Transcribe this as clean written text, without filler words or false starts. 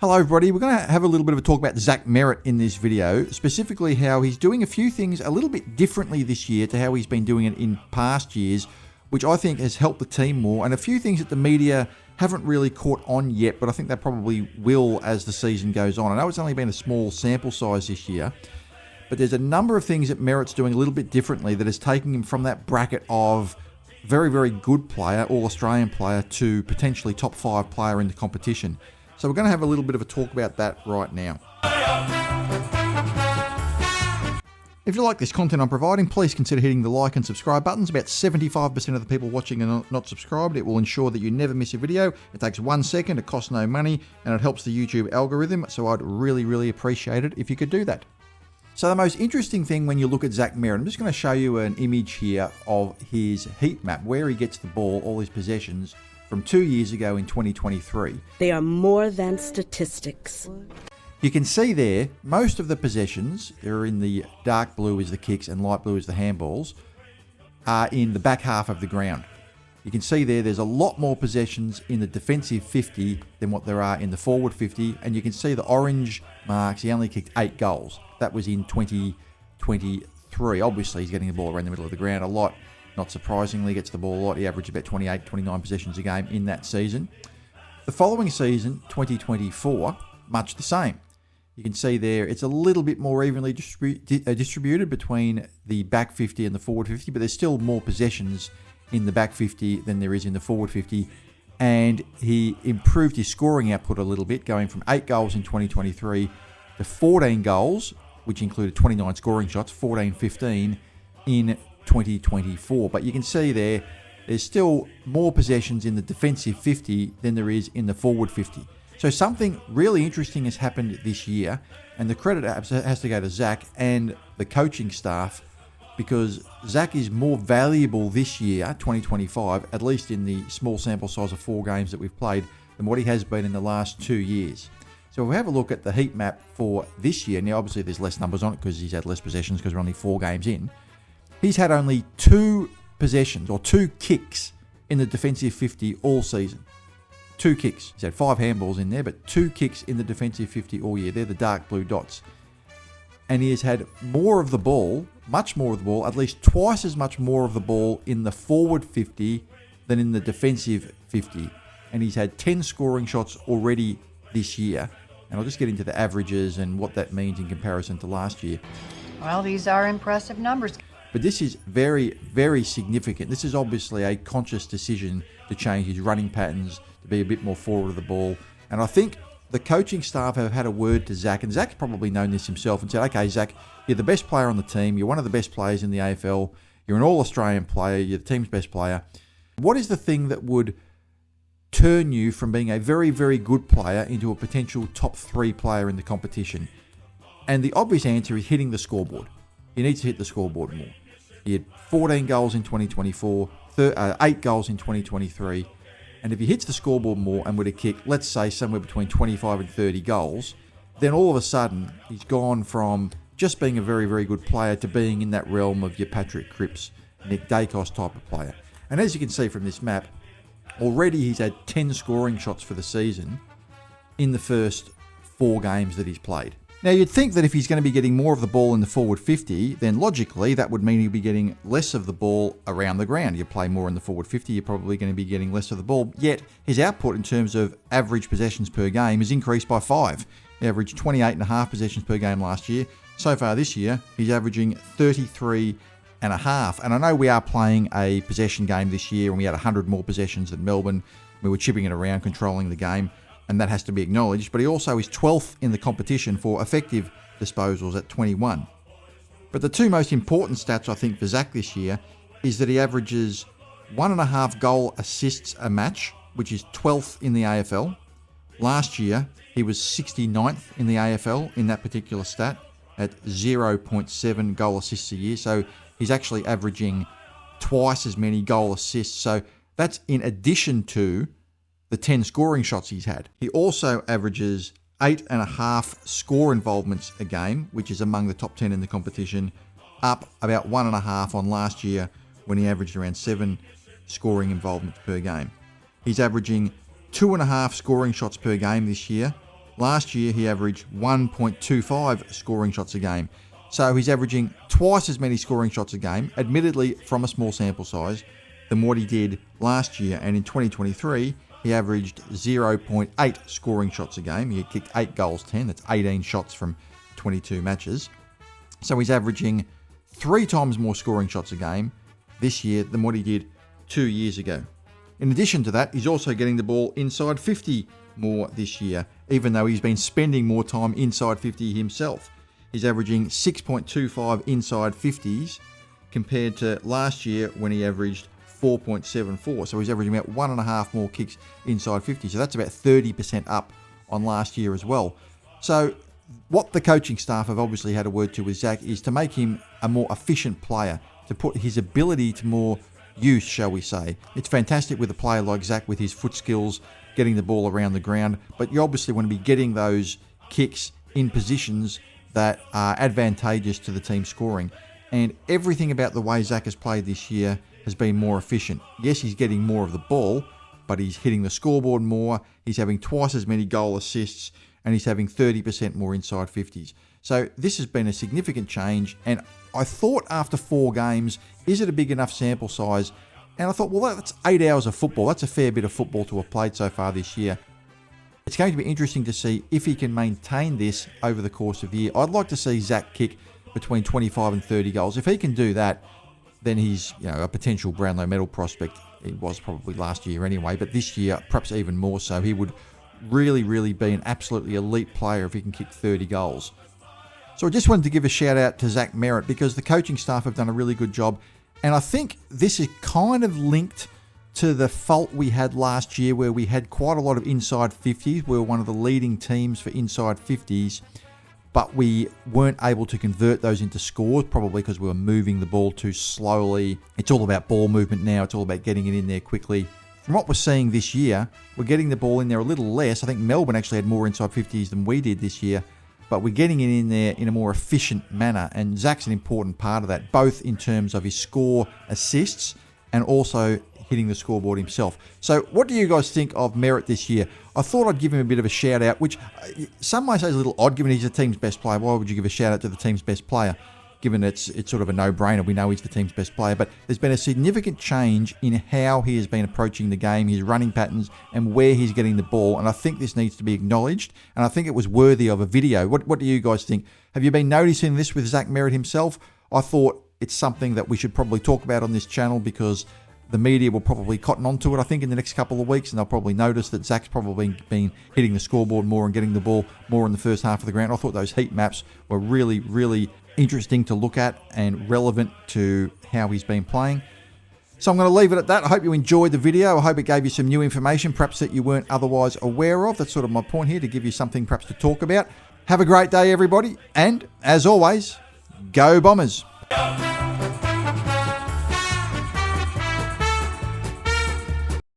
Hello everybody, we're going to have a little bit of a talk about Zac Merrett in this video, specifically how he's doing a few things a little bit differently this year to how he's been doing it in past years, which I think has helped the team more, and a few things that the media haven't really caught on yet, but I think they probably will as the season goes on. I know it's only been a small sample size this year, but there's a number of things that Merrett's doing a little bit differently that is taking him from that bracket of very, very good player, All-Australian player, to potentially top 5 player in the competition. So we're going to have a little bit of a talk about that right now. If you like this content I'm providing, please consider hitting the like and subscribe buttons. About 75% of the people watching are not subscribed. It will ensure that you never miss a video. It takes 1 second, it costs no money, and it helps the YouTube algorithm, so I'd really, really appreciate it if you could do that. So the most interesting thing when you look at Zac Merrett, I'm just going to show you an image here of his heat map, where he gets the ball, all his possessions, from 2 years ago in 2023. They are more than statistics. You can see there, most of the possessions, they're in the dark blue is the kicks and light blue is the handballs, are in the back half of the ground. You can see there's a lot more possessions in the defensive 50 than what there are in the forward 50, and you can see the orange marks, he only kicked 8 goals. That was in 2023. Obviously, he's getting the ball around the middle of the ground a lot. Not surprisingly, gets the ball a lot. He averaged about 28, 29 possessions a game in that season. The following season, 2024, much the same. You can see there it's a little bit more evenly distributed between the back 50 and the forward 50, but there's still more possessions in the back 50 than there is in the forward 50. And he improved his scoring output a little bit, going from 8 goals in 2023 to 14 goals, which included 29 scoring shots, 14-15 in 2024. But you can see there's still more possessions in the defensive 50 than there is in the forward 50. So something really interesting has happened this year, and the credit has to go to Zac and the coaching staff, because Zac is more valuable this year, 2025, at least in the small sample size of 4 games that we've played, than what he has been in the last 2 years. So if we have a look at the heat map for this year, now obviously there's less numbers on it because he's had less possessions because we're only 4 games in. He's had only 2 possessions or 2 kicks in the defensive 50 all season. 2 kicks. He's had 5 handballs in there, but 2 kicks in the defensive 50 all year. They're the dark blue dots. And he has had more of the ball, much more of the ball, at least twice as much more of the ball in the forward 50 than in the defensive 50. And he's had 10 scoring shots already this year. And I'll just get into the averages and what that means in comparison to last year. Well, these are impressive numbers. But this is very, very significant. This is obviously a conscious decision to change his running patterns, to be a bit more forward of the ball. And I think the coaching staff have had a word to Zac, and Zac's probably known this himself, and said, okay, Zac, you're the best player on the team. You're one of the best players in the AFL. You're an All-Australian player. You're the team's best player. What is the thing that would turn you from being a very, very good player into a potential top 3 player in the competition? And the obvious answer is hitting the scoreboard. He needs to hit the scoreboard more. He had 14 goals in 2024, 8 goals in 2023. And if he hits the scoreboard more and were to kick, let's say, somewhere between 25 and 30 goals, then all of a sudden he's gone from just being a very, very good player to being in that realm of your Patrick Cripps, Nick Dacos type of player. And as you can see from this map, already he's had 10 scoring shots for the season in the first 4 games that he's played. Now, you'd think that if he's going to be getting more of the ball in the forward 50, then logically that would mean he'd be getting less of the ball around the ground. You play more in the forward 50, you're probably going to be getting less of the ball. Yet, his output in terms of average possessions per game has increased by 5. He averaged 28.5 possessions per game last year. So far this year, he's averaging 33.5. And I know we are playing a possession game this year, and we had 100 more possessions than Melbourne. We were chipping it around, controlling the game, and that has to be acknowledged. But he also is 12th in the competition for effective disposals at 21. But the 2 most important stats, I think, for Zac this year is that he averages 1.5 goal assists a match, which is 12th in the AFL. Last year, he was 69th in the AFL in that particular stat at 0.7 goal assists a year. So he's actually averaging twice as many goal assists. So that's in addition to the 10 scoring shots he's had. He also averages 8.5 score involvements a game, which is among the top 10 in the competition, up about 1.5 on last year when he averaged around 7 scoring involvements per game. He's averaging 2.5 scoring shots per game this year. Last year, he averaged 1.25 scoring shots a game. So he's averaging twice as many scoring shots a game, admittedly from a small sample size, than what he did last year. And in 2023, he averaged 0.8 scoring shots a game. He kicked 8 goals, 10. That's 18 shots from 22 matches. So he's averaging 3 times more scoring shots a game this year than what he did 2 years ago. In addition to that, he's also getting the ball inside 50 more this year, even though he's been spending more time inside 50 himself. He's averaging 6.25 inside 50s compared to last year when he averaged 4.74. So he's averaging about 1.5 more kicks inside 50. So that's about 30% up on last year as well. So what the coaching staff have obviously had a word to with Zac is to make him a more efficient player, to put his ability to more use, shall we say. It's fantastic with a player like Zac with his foot skills, getting the ball around the ground, but you obviously want to be getting those kicks in positions that are advantageous to the team scoring. And everything about the way Zac has played this year has been more efficient. Yes, he's getting more of the ball, but he's hitting the scoreboard more, he's having twice as many goal assists, and he's having 30% more inside 50s. So this has been a significant change, and I thought after 4 games, is it a big enough sample size? And I thought, well, that's 8 hours of football. That's a fair bit of football to have played so far this year. It's going to be interesting to see if he can maintain this over the course of the year. I'd like to see Zac kick between 25 and 30 goals. If he can do that, then he's a potential Brownlow medal prospect. He was probably last year anyway, but this year perhaps even more so. He would really, really be an absolutely elite player if he can kick 30 goals. So I just wanted to give a shout out to Zac Merrett because the coaching staff have done a really good job. And I think this is kind of linked to the fault we had last year where we had quite a lot of inside 50s. We were one of the leading teams for inside 50s, but we weren't able to convert those into scores, probably because we were moving the ball too slowly. It's all about ball movement now. It's all about getting it in there quickly. From what we're seeing this year, we're getting the ball in there a little less. I think Melbourne actually had more inside 50s than we did this year, but we're getting it in there in a more efficient manner, and Zac's an important part of that, both in terms of his score assists and also hitting the scoreboard himself. So what do you guys think of Merrett this year? I thought I'd give him a bit of a shout out, which some might say is a little odd given he's the team's best player. Why would you give a shout out to the team's best player? Given it's sort of a no-brainer. We know he's the team's best player, but there's been a significant change in how he has been approaching the game, his running patterns, and where he's getting the ball, and I think this needs to be acknowledged, and I think it was worthy of a video. What do you guys think? Have you been noticing this with Zac Merrett himself? I thought it's something that we should probably talk about on this channel because the media will probably cotton onto it, I think, in the next couple of weeks, and they'll probably notice that Zac's probably been hitting the scoreboard more and getting the ball more in the first half of the ground. I thought those heat maps were really, really interesting to look at and relevant to how he's been playing. So I'm going to leave it at that. I hope you enjoyed the video. I hope it gave you some new information, perhaps that you weren't otherwise aware of. That's sort of my point here, to give you something perhaps to talk about. Have a great day, everybody, and as always, go Bombers!